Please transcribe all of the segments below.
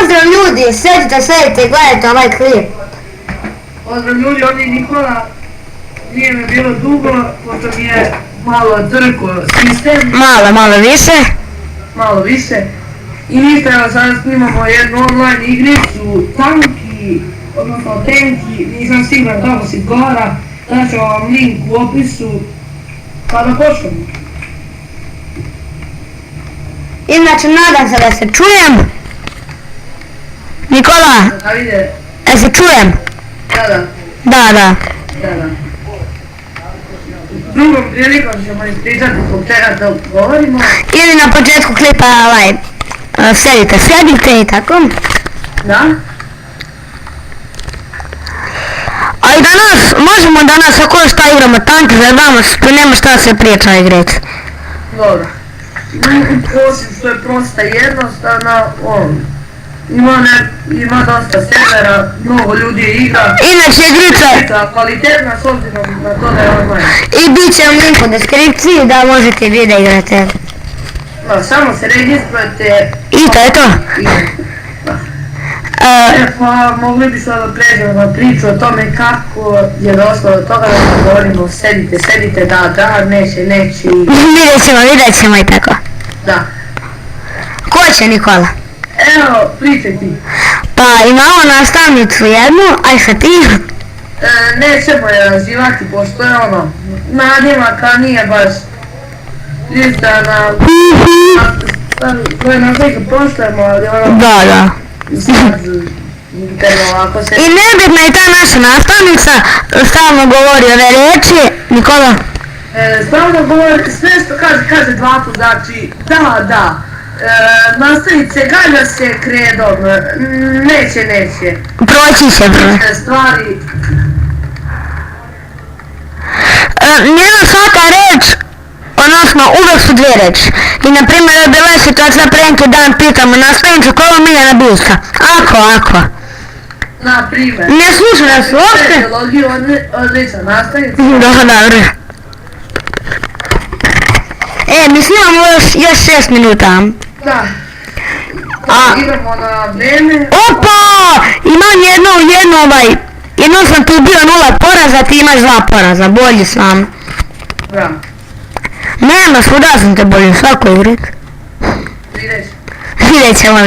Pozdrav ljudi, sedite, gledajte ovaj klip. Pozdrav ljudi, ovdje Nikola, nije me bilo dugo, pošto mi je malo trko sistem. Malo više. I ništa, evo sada snimamo jednu online igricu, tanki, odnosno tenki, nisam siguran kako se izgovara, daću vam link u opisu, pa da počnemo. Inače, nadam se da se čujem. Nikola, se čujem? Da. Drugom prilikom ćemo ispričati zbog čega to govorimo. Ili na početku klipa sedite i tako. Da. Ali možemo danas ako šta igramo tanki, jer danas tu nema šta se priča igrati. Dobro. Osim što je prosta jednostavna, ima dosta servera, mnogo ljudi igra. Inače igrica kvalitetna s obzirom na to da je online. I bit će vam link u deskripciji da možete vi da igrate. Samo se registrujete. I to je to. Pa mogli bi sada pređemo na priču o tome kako je došlo do toga da govorimo sedite, da, neće. Vidjet ćemo i tako. Da. Ko će, Nikola? Evo, pričaj ti. Pa imamo nastavnicu jednu, aj sa ti? Nećemo je nazivati, pošto je nadimaka nije baš izdana, koje nastavnika poštojemo, ali Da. I nebitna je ta naša nastavnica, stalno govori ove riječi, Nikola? Stalno govori, sve što kaže dva put, znači da. Nastavice, galja se kredom, neće. Proći će, stvari. Njena svaka reč, odnosno uvek su dvije reči. I na primjer je bila situacija pre neki dan, pitamo nastavnicu koja je omiljena biljka. Ako. Na primjer. Ne sluša nas uopšte. Biologiju odlična nastavnica. Dobro. Mi snimamo još 6 minuta. Da. Idemo na vreme. Opa! Imam jednom sam tu bio 0 poraza, ti imaš 2 poraza, bolji sam. Da. Nema, svuda sam te bolji, svako igrat. Vidjet ćemo.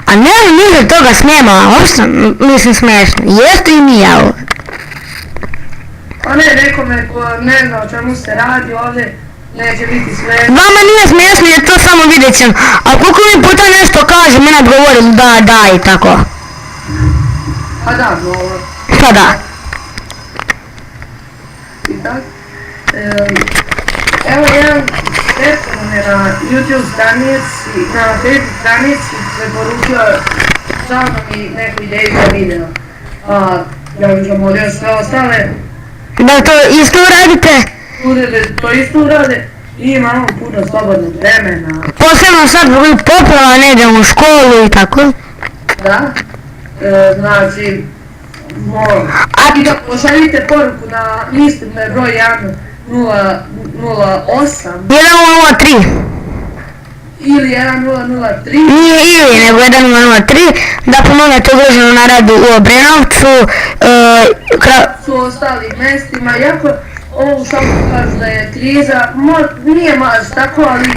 A ne li mi za toga smijemo, uopšte mislim smiješno, jeste i mi ja ovo. Pa ne, nekome ko ne zna o čemu se radi ovdje, neće biti smiješno. Vama nije smiješno jer to samo vidjet ćemo, a koliko mi puta nešto kažem, mi nadgovorim da i tako. Pa da, govor. Pa da. I tako. Evo jedan prethodno je na YouTube stranici, na Facebook stranici preporučio samo mi neku ideju za video. Ja bih zamolio sve ostale. Da to isto uradite? To isto urade i imamo puno slobodnog vremena. Posebno sad poplava, ne idem u školu i tako. Da, znači, i da pošaljite poruku na listu na broj 1008 1003 ili 1003 nije ili, nego 1003 da pomognete ugroženu naradu u Obrenovcu su ostalim mestima, iako ovo u šoku kažu da je kriza, nije baš tako, ali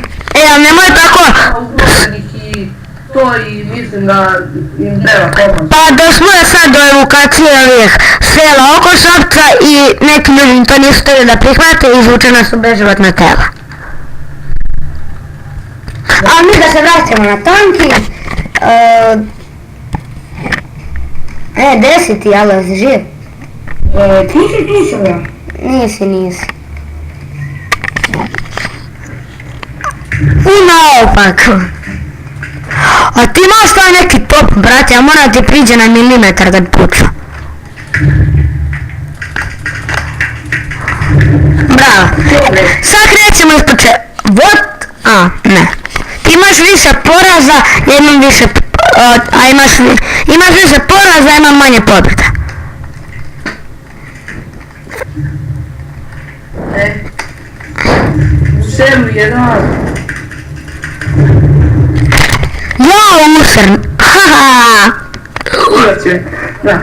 ali nemoj tako ugroženih i to i mislim da im treba pomoć. Pa došlo je sad do evakuacije ovih sela oko Šapca i neki ljudi to nisu htjeli da prihvate i izvučena su beživotna tela. A mi da se vratimo na tanki. Gdje si ti, alo, si živ? Tu sam ja. Nisi. Naopako. A ti imaš taj neki top, brate, ja moram ti priđe na milimetar da puču. Bravo. Sad krećemo iz početka. Ne. Ti imaš više poraza, ja imam više... imaš više poraza, ja imam manje pobjeda. U selu je rad. Ja, malo usrn. Haha. Ulače, da.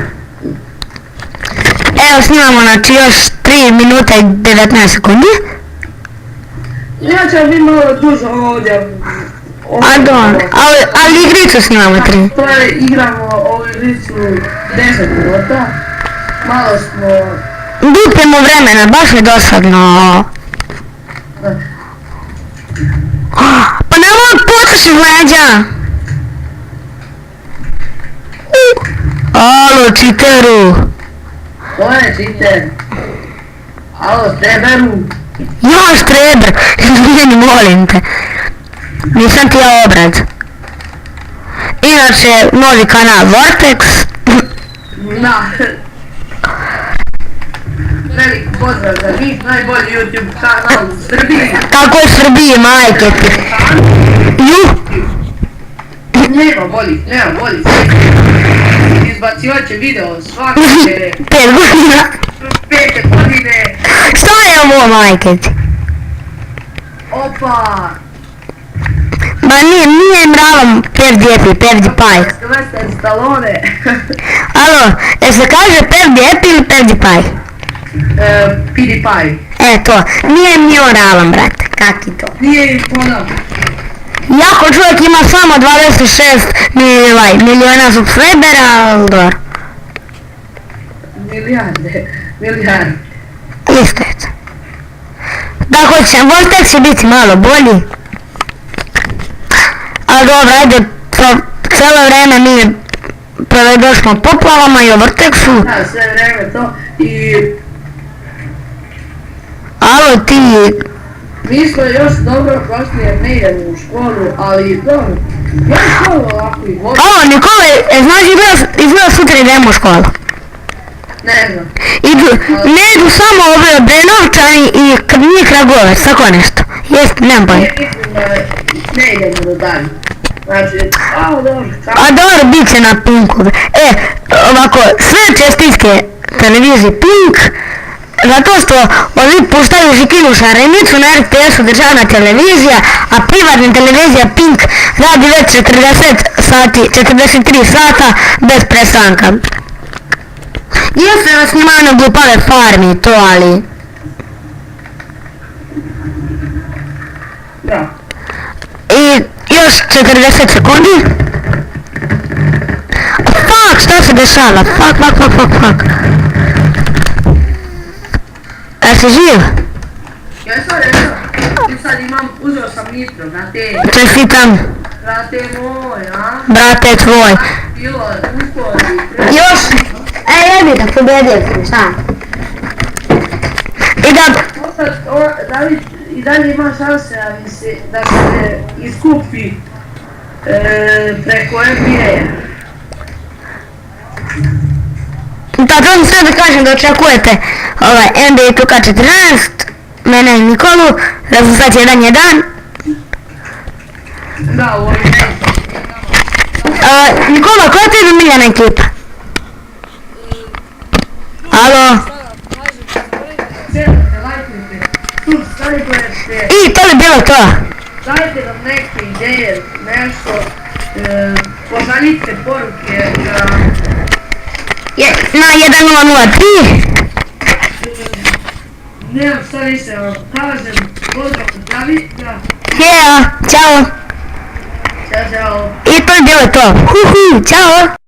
Evo snimamo znači još 3 minuta i 19 sekundi. Ja ću biti malo duže ovdje. A dobro, ali igricu snimamo 3. To je, igramo ovu igricu 10 minuta. Malo smo... Gupimo vremena, baš je dosadno. Pa nemoj potrši leđa. Alo, čiteru. Ko je čiter? Alo, Streberu. Ja, Štreber, izvini, molim te. Nisam ti ja obrad. Inače, novi kanal Vortex. Da. Velik pozdrav za njih, najbolji YouTube kanal u Srbiji. Kako je Srbiji, majke ti? Ju? Nema boljih. Izbacivat će video svake 5 godina. 5 godine. Šta je ovo, majke ti? Opa! Ma nije mravom PewDiePie. Sylvester Stallone. Alo, se kaže PewDiePie ili PewDiePie? PewDiePie. To, nije oralan, brate, kak ti to? Nije im ponao. Jako čovjek ima samo 26 miliona subscribera, ali dobro. Milijarde. Isto je to. Tako će, Vortex će biti malo bolji. Ali dobro, ajde, cijelo vreme mi provedošmo poplavama i o Vortexu. Da, sve vreme to i... Alo, ti... Mi smo još dobro prošli jer ne idemo u školu, ali dobro. Ja školu ovako i volim. Alo, Nikole, znaš izgleda sutra idemo u školu. Ne znam. Ne idu samo ove Obrenovčani i Kragujevac, tako nešto. Jest, nemam pojma. Ne idemo do dalje. Znači, dobro. A dobro, bit će na Pinku. Ovako, sve čestitke televiziji Pink, zato što ovi puštaju Žikinu Šarenicu na RTS-u, državna televizija, a privatna televizija Pink radi već 43 sata bez prestanka. Jeste vas snimaju na glupave farmi, to ali... Da. I još 40 sekundi. Fuck, šta se dešava? Fuck. Jesi živ? Ja sam rekao, ti sad uzeo sam nitro, brate. Čestitam. Brate moj, a? Brate tvoj. Bilo, uspori. Još, jebi da pobedio sam, šta? I da... David, i dalje ima šanse da se iskupi preko NBA. Tako vam sve da kažem da očekujete NBA 2K14, mene i Nikolu, rezultat 1-1. Da, ovo je Nikola, koja ti je miljena ekipa? Alo? I to bi bilo to. Dajte nam neke ideje, nešto, pošaljite poruke na 1003. Nemam šta više vam kažem, pozdrav od Davida. Ćao. Ćao. I to je bilo to. Čao.